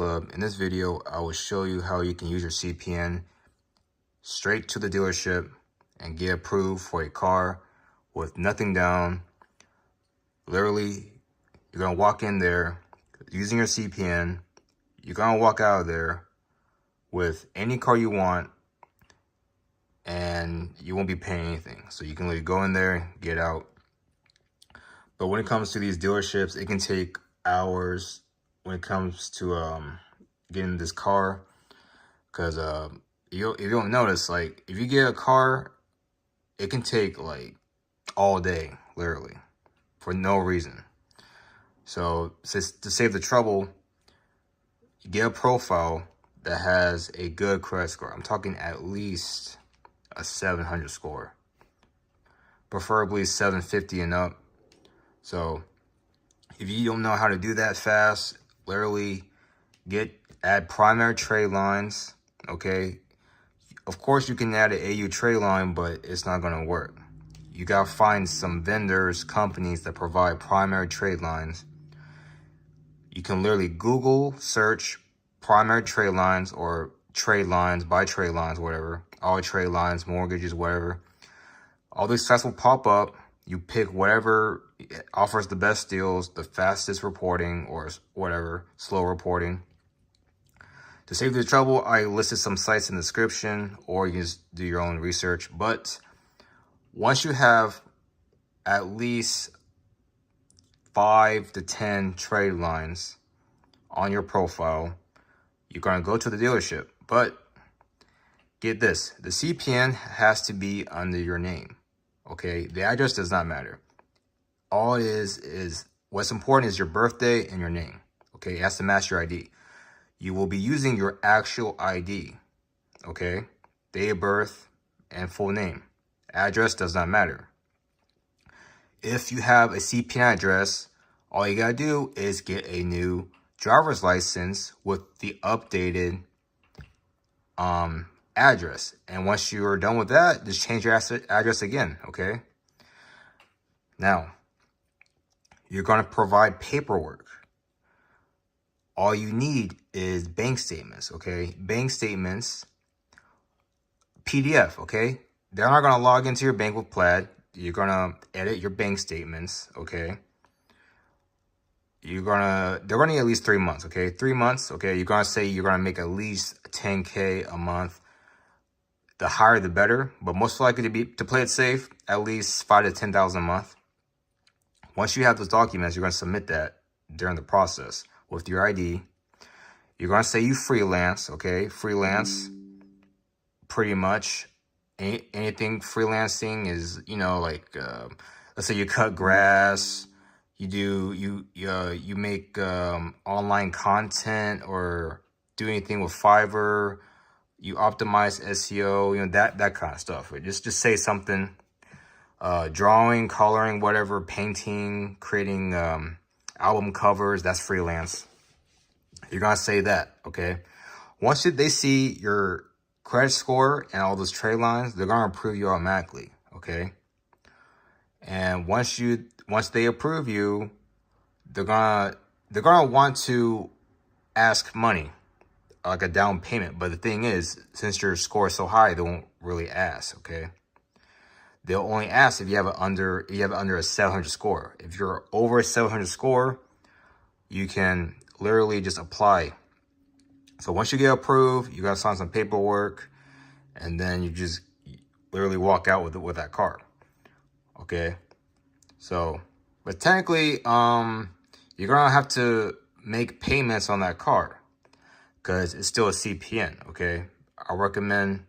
In this video, I will show you how you can use your CPN straight to the dealership and get approved for a car with nothing down. Literally, you're gonna walk in there using your CPN. You're gonna walk out of there with any car you want and you won't be paying anything. So you can literally go in there, get out. But when it comes to these dealerships, it can take hours when it comes to getting this car, because if you don't notice, like if you get a car, it can take like all day, literally, for no reason. So to save the trouble, you get a profile that has a good credit score. I'm talking at least a 700 score, preferably 750 and up. So if you don't know how to do that fast, literally add primary trade lines, okay? Of course, you can add an AU trade line, but it's not gonna work. You gotta find some vendors, companies that provide primary trade lines. You can literally Google search primary trade lines or trade lines, buy trade lines, whatever, all trade lines, mortgages, whatever. All these sites will pop up. You pick whatever offers the best deals, the fastest reporting, or whatever, slow reporting. To save the trouble, I listed some sites in the description, or you can just do your own research. But once you have at least 5 to 10 trade lines on your profile, you're gonna go to the dealership. But get this, the CPN has to be under your name, okay? The address does not matter. All it is what's important is your birthday and your name, okay? It has to match your ID. You will be using your actual ID, okay? Date of birth and full name. Address does not matter. If you have a CPN address, all you gotta do is get a new driver's license with the updated address. And once you're done with that, just change your address again, okay? Now, you're gonna provide paperwork. All you need is bank statements, okay? Bank statements, PDF, okay? They're not gonna log into your bank with Plaid. You're gonna edit your bank statements, okay? They're gonna need at least 3 months, okay? 3 months, okay? You're gonna say you're gonna make at least 10K a month. The higher the better, but most likely to play it safe, at least 5 to 10,000 a month. Once you have those documents, you're gonna submit that during the process with your ID. You're gonna say you freelance, okay? Freelance, pretty much anything freelancing is, you know, like let's say you cut grass, you make online content or do anything with Fiverr, you optimize SEO, you know, that kind of stuff. Just say something, drawing, coloring, whatever, painting, creating album covers, that's freelance. You're gonna say that, okay? Once they see your credit score and all those trade lines, they're gonna approve you automatically, okay? And once they approve you, they're gonna want to ask money, like a down payment. But the thing is, since your score is so high, they won't really ask, okay? They'll only ask if you have under a 700 score. If you're over a 700 score, you can literally just apply. So once you get approved, you gotta sign some paperwork, and then you just literally walk out with that car, okay? So, but technically, you're gonna have to make payments on that car because it's still a CPN, okay? I recommend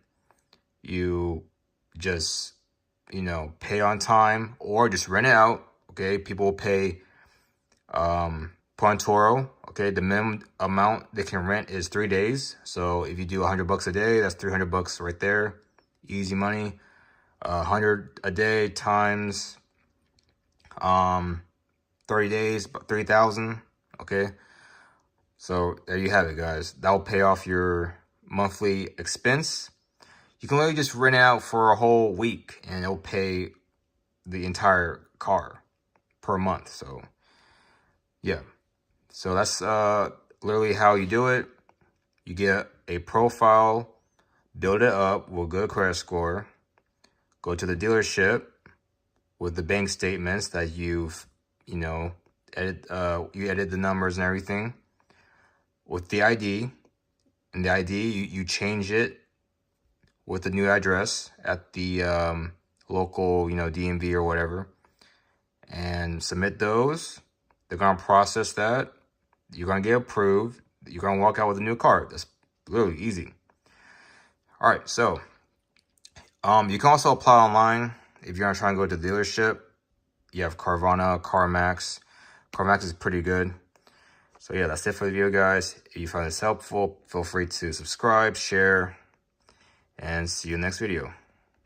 you just, you know, pay on time or just rent it out, okay? People will pay Toro, okay? The minimum amount they can rent is 3 days. So if you do $100 a day, that's $300 right there. Easy money. 100 a day times 30 days, about 3,000, okay? So there you have it, guys. That will pay off your monthly expense. You can literally just rent it out for a whole week and it'll pay the entire car per month. So yeah, so that's literally how you do it. You get a profile, build it up with good credit score, go to the dealership with the bank statements that you've, you edit the numbers and everything with the ID. And the ID, you change it with the new address at the local, DMV or whatever, and submit those. They're gonna process that. You're gonna get approved. You're gonna walk out with a new car. That's really easy. All right, so you can also apply online if you're not trying to go to the dealership. You have Carvana, CarMax. CarMax is pretty good. So yeah, that's it for the video, guys. If you find this helpful, feel free to subscribe, share, and see you in the next video.